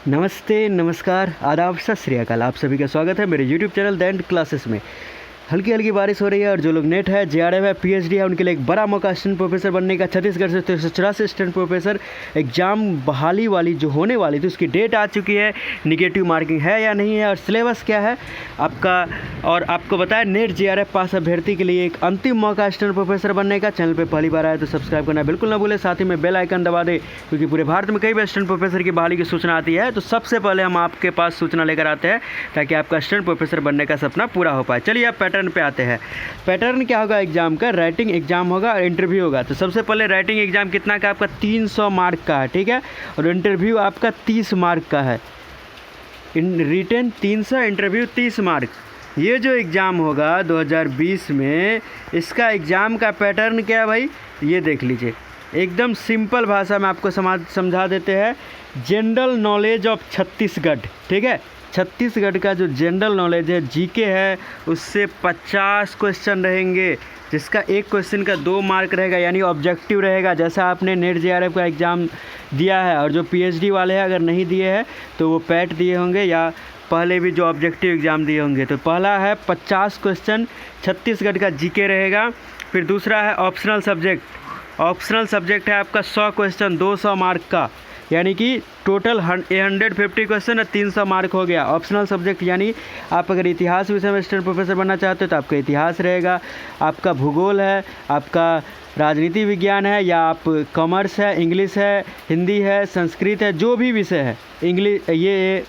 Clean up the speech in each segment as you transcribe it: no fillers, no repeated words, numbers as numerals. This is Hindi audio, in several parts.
नमस्ते, नमस्कार, आदाब, सत श्री अकाल। आप सभी का स्वागत है मेरे YouTube channel the end classes में। हल्की हल्की बारिश हो रही है और जो लोग नेट है, JRF है, PhD है, उनके लिए एक बड़ा मौका असिस्टेंट प्रोफेसर बनने का। छत्तीसगढ़ से 384 असिस्टेंट प्रोफेसर एग्ज़ाम बहाली वाली जो होने वाली थी उसकी डेट आ चुकी है। निगेटिव मार्किंग है या नहीं है और सिलेबस क्या है आपका, और आपको बताया नेट JRF पास अभ्यर्थी के लिए एक अंतिम मौका असिस्टेंट प्रोफेसर बनने का। चैनल पर पहली बार आए तो सब्सक्राइब करना बिल्कुल ना भूलें, साथ ही में बेल आइकन दबा दें, क्योंकि पूरे भारत में कई भी असिस्टेंट प्रोफेसर की बहाली की सूचना आती है तो सबसे पहले हम आपके पास सूचना लेकर आते हैं ताकि आपका असिस्टेंट प्रोफेसर बनने का सपना पूरा हो पाए। चलिए अब पैटर्न पे आते हैं। पैटर्न क्या होगा एग्जाम का? राइटिंग एग्जाम होगा और इंटरव्यू होगा। तो सबसे पहले राइटिंग एग्जाम कितना का? आपका 300 मार्क का है, ठीक है, और इंटरव्यू आपका 30 मार्क का है। Written 300, interview 30 mark. ये जो एग्ज़ाम होगा 2020 में, इसका एग्ज़ाम का पैटर्न क्या है भाई, ये देख लीजिए। एकदम सिंपल भाषा में आपको समझा देते हैं। जनरल नॉलेज ऑफ छत्तीसगढ़, ठीक है, छत्तीसगढ़ का जो जनरल नॉलेज है, जीके है, उससे 50 क्वेश्चन रहेंगे, जिसका एक क्वेश्चन का 2 मार्क रहेगा, यानी ऑब्जेक्टिव रहेगा। जैसा आपने नेट JRF का एग्ज़ाम दिया है, और जो PhD वाले हैं अगर नहीं दिए हैं तो वो पैट दिए होंगे या पहले भी जो ऑब्जेक्टिव एग्ज़ाम दिए होंगे। तो पहला है 50 क्वेश्चन छत्तीसगढ़ का जीके रहेगा। फिर दूसरा है ऑप्शनल सब्जेक्ट। ऑप्शनल सब्जेक्ट है आपका 100 क्वेश्चन 200 मार्क का, यानी कि टोटल 150 क्वेश्चन और 300 मार्क हो गया। ऑप्शनल सब्जेक्ट यानी आप अगर इतिहास विषय में असिस्टेंट प्रोफेसर बनना चाहते हो तो आपका इतिहास रहेगा, आपका भूगोल है, आपका राजनीति विज्ञान है, या आप कॉमर्स है, इंग्लिश है, हिंदी है, संस्कृत है, जो भी विषय है, इंग्लिश, ये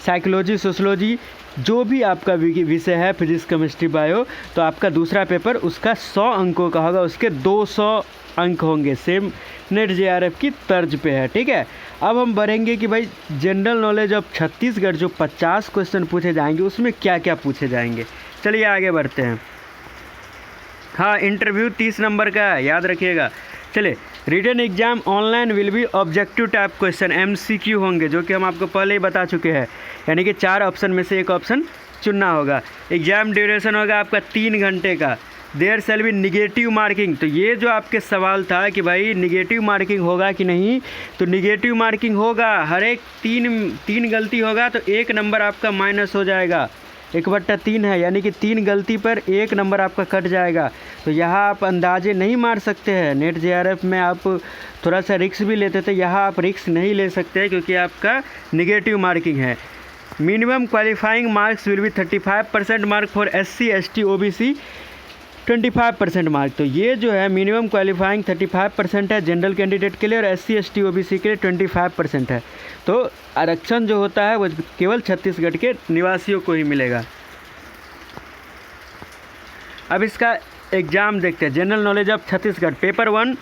साइकोलॉजी, सोशलॉजी, जो भी आपका विषय है, फिजिक्स, केमिस्ट्री, बायो, तो आपका दूसरा पेपर उसका 100 अंकों का होगा, उसके 200 अंक होंगे। सेम नेट JRF की तर्ज पे है, ठीक है। अब हम बढ़ेंगे कि भाई जनरल नॉलेज ऑफ छत्तीसगढ़ जो 50 क्वेश्चन पूछे जाएंगे उसमें क्या क्या पूछे जाएंगे। चलिए आगे बढ़ते हैं। हाँ, इंटरव्यू 30 नंबर का है, याद रखिएगा। चलिए, written exam online will be objective type question, MCQ होंगे, जो कि हम आपको पहले ही बता चुके हैं, यानी कि 4 ऑप्शन में से एक ऑप्शन चुनना होगा। एग्जाम ड्यूरेशन होगा आपका 3 घंटे का। There shall be negative marking. तो ये जो आपके सवाल था कि भाई निगेटिव मार्किंग होगा कि नहीं, तो निगेटिव मार्किंग होगा। हर एक तीन गलती होगा तो 1 नंबर आपका माइनस हो जाएगा। 1/3 है, यानी कि 3 गलती पर 1 नंबर आपका कट जाएगा। तो यहाँ आप अंदाजे नहीं मार सकते हैं। नेट JRF में आप थोड़ा सा रिस्क भी लेते थे, यहाँ आप रिस्क नहीं ले सकते क्योंकि आपका निगेटिव मार्किंग है। Minimum qualifying marks will be 35% mark for SC ST OBC, 25% mark. तो ये जो है मिनिमम क्वालिफाइंग 35% है जनरल कैंडिडेट के लिए, और SC ST OBC के लिए 25% है। तो आरक्षण जो होता है वो केवल छत्तीसगढ़ के निवासियों को ही मिलेगा। अब इसका एग्ज़ाम देखते हैं। General knowledge of Chhattisgarh paper 1,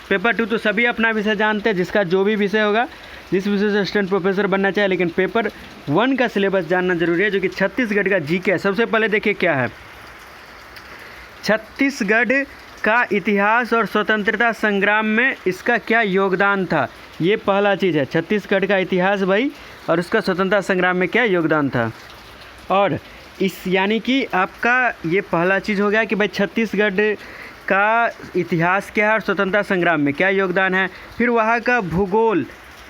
paper 2 तो सभी अपना विषय जानते हैं, जिसका जो भी विषय होगा, जिस विषय से असिस्टेंट प्रोफेसर बनना चाहिए, लेकिन पेपर 1 का सिलेबस जानना जरूरी है, जो कि छत्तीसगढ़ का जीके है। सबसे पहले देखिए क्या है, छत्तीसगढ़ का इतिहास और स्वतंत्रता संग्राम में इसका क्या योगदान था, ये पहला चीज़ है। छत्तीसगढ़ का इतिहास भाई, और उसका स्वतंत्रता संग्राम में क्या योगदान था। और इस यानी कि आपका ये पहला चीज़ हो गया कि भाई छत्तीसगढ़ का इतिहास क्या है और स्वतंत्रता संग्राम में क्या योगदान है। फिर वहाँ का भूगोल,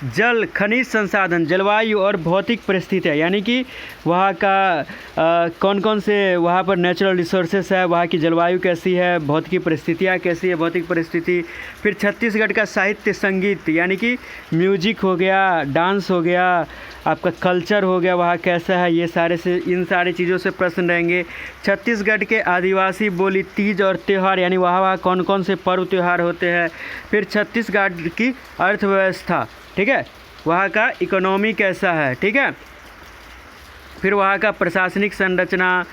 जल, खनिज संसाधन, जलवायु और भौतिक परिस्थितियाँ, यानी कि वहाँ का कौन कौन से वहाँ पर नेचुरल रिसोर्सेस है, वहाँ की जलवायु कैसी है, भौतिक परिस्थितियाँ कैसी है, भौतिक परिस्थिति। फिर छत्तीसगढ़ का साहित्य, संगीत, यानी कि म्यूजिक हो गया, डांस हो गया, आपका कल्चर हो गया, वहाँ कैसा है, ये सारे से इन सारी चीज़ों से प्रश्न रहेंगे। छत्तीसगढ़ के आदिवासी बोली, तीज और त्यौहार, यानी वहाँ कौन कौन से पर्व त्यौहार होते हैं। फिर छत्तीसगढ़ की अर्थव्यवस्था, ठीक है, वहाँ का इकोनॉमी कैसा है, ठीक है। फिर वहाँ का प्रशासनिक संरचना,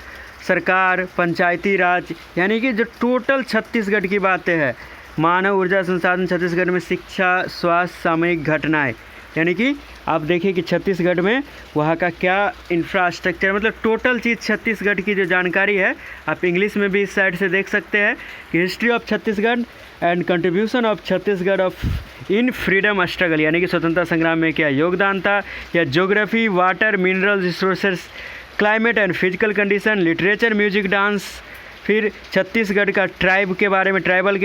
सरकार, पंचायती राज, यानी कि जो टोटल छत्तीसगढ़ की बातें हैं। मानव ऊर्जा संसाधन छत्तीसगढ़ में, शिक्षा, स्वास्थ्य, सामयिक घटनाएं, यानी कि आप देखिए कि छत्तीसगढ़ में वहाँ का क्या इंफ्रास्ट्रक्चर, मतलब टोटल चीज़ छत्तीसगढ़ की जो जानकारी है आप इंग्लिश में भी इस साइड से देख सकते हैं कि history of Chhattisgarh and contribution of Chhattisgarh of in freedom struggle, यानी कि स्वतंत्रता संग्राम में क्या योगदान था। या geography, water, mineral resources, climate and physical condition, literature, music, dance, फिर छत्तीसगढ़ का ट्राइबल के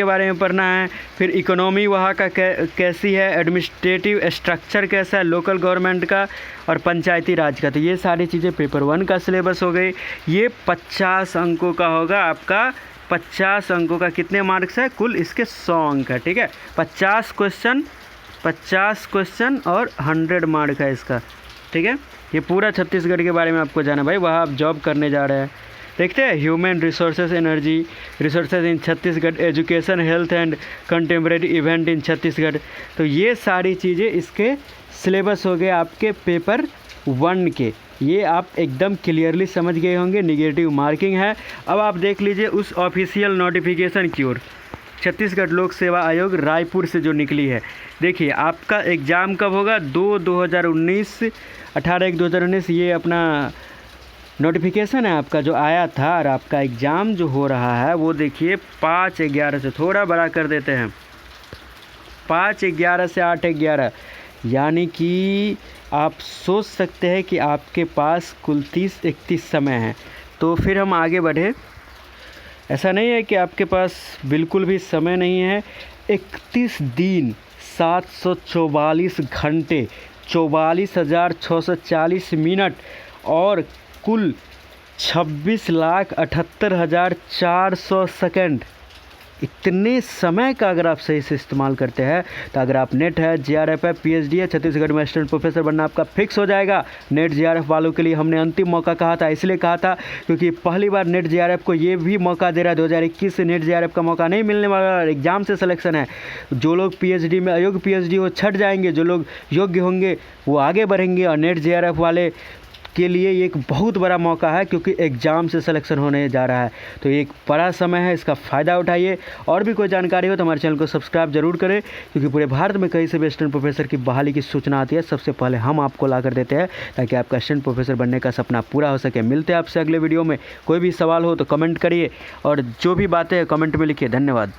बारे में पढ़ना है। फिर इकोनॉमी वहाँ का कैसी है, एडमिनिस्ट्रेटिव स्ट्रक्चर कैसा है लोकल गवर्नमेंट का, और पंचायती राज का। तो ये सारी चीज़ें पेपर 1 का सिलेबस हो गई। ये 50 अंकों का होगा आपका। 50 अंकों का कितने मार्क्स है कुल, इसके 100 अंक है, ठीक है। 50 क्वेश्चन और 100 मार्क है इसका, ठीक है। ये पूरा छत्तीसगढ़ के बारे में आपको जाना भाई, वहाँ आप जॉब करने जा रहे हैं। देखते हैं human resources energy resources in Chhattisgarh, education health and contemporary event in Chhattisgarh. तो ये सारी चीज़ें इसके सिलेबस हो गए आपके पेपर 1 के। ये आप एकदम क्लियरली समझ गए होंगे, निगेटिव मार्किंग है। अब आप देख लीजिए उस ऑफिशियल नोटिफिकेशन की ओर, छत्तीसगढ़ लोक सेवा आयोग रायपुर से जो निकली है। देखिए आपका एग्ज़ाम कब होगा, 2/2019 18/1/2019 ये अपना नोटिफिकेशन है आपका जो आया था। और आपका एग्ज़ाम जो हो रहा है वो देखिए 5/11 से, थोड़ा बड़ा कर देते हैं, 5/11 से 8/11, यानी कि आप सोच सकते हैं कि आपके पास कुल 30-31 समय है। तो फिर हम आगे बढ़े। ऐसा नहीं है कि आपके पास बिल्कुल भी समय नहीं है। 31 दिन 744 घंटे 44,640 मिनट और कुल 26,78,400 सेकंड, इतने समय का अगर आप सही से इस्तेमाल करते हैं तो अगर आप नेट है, जीआरएफ है, पीएचडी है, छत्तीसगढ़ में असिस्टेंट प्रोफेसर बनना आपका फिक्स हो जाएगा। नेट जीआरएफ वालों के लिए हमने अंतिम मौका कहा था, इसलिए कहा था क्योंकि पहली बार नेट जीआरएफ को ये भी मौका दे रहा है। 2021 से नेट जीआरएफ का मौका नहीं मिलने वाला, एग्जाम से सिलेक्शन है। जो लोग पीएचडी में अयोग्य पीएचडी हो छट जाएंगे, जो लोग योग्य होंगे वो आगे बढ़ेंगे। और नेट जीआरएफ वाले के लिए ये एक बहुत बड़ा मौका है क्योंकि एग्ज़ाम से सिलेक्शन होने जा रहा है। तो ये एक बड़ा समय है, इसका फ़ायदा उठाइए। और भी कोई जानकारी हो तो हमारे चैनल को सब्सक्राइब जरूर करें, क्योंकि पूरे भारत में कहीं से भी असिस्टेंट प्रोफेसर की बहाली की सूचना आती है सबसे पहले हम आपको ला कर देते हैं, ताकि आपका असिस्टेंट प्रोफेसर बनने का सपना पूरा हो सके। मिलते हैं आपसे अगले वीडियो में। कोई भी सवाल हो तो कमेंट करिए और जो भी बातें हैं कमेंट में लिखिए। धन्यवाद।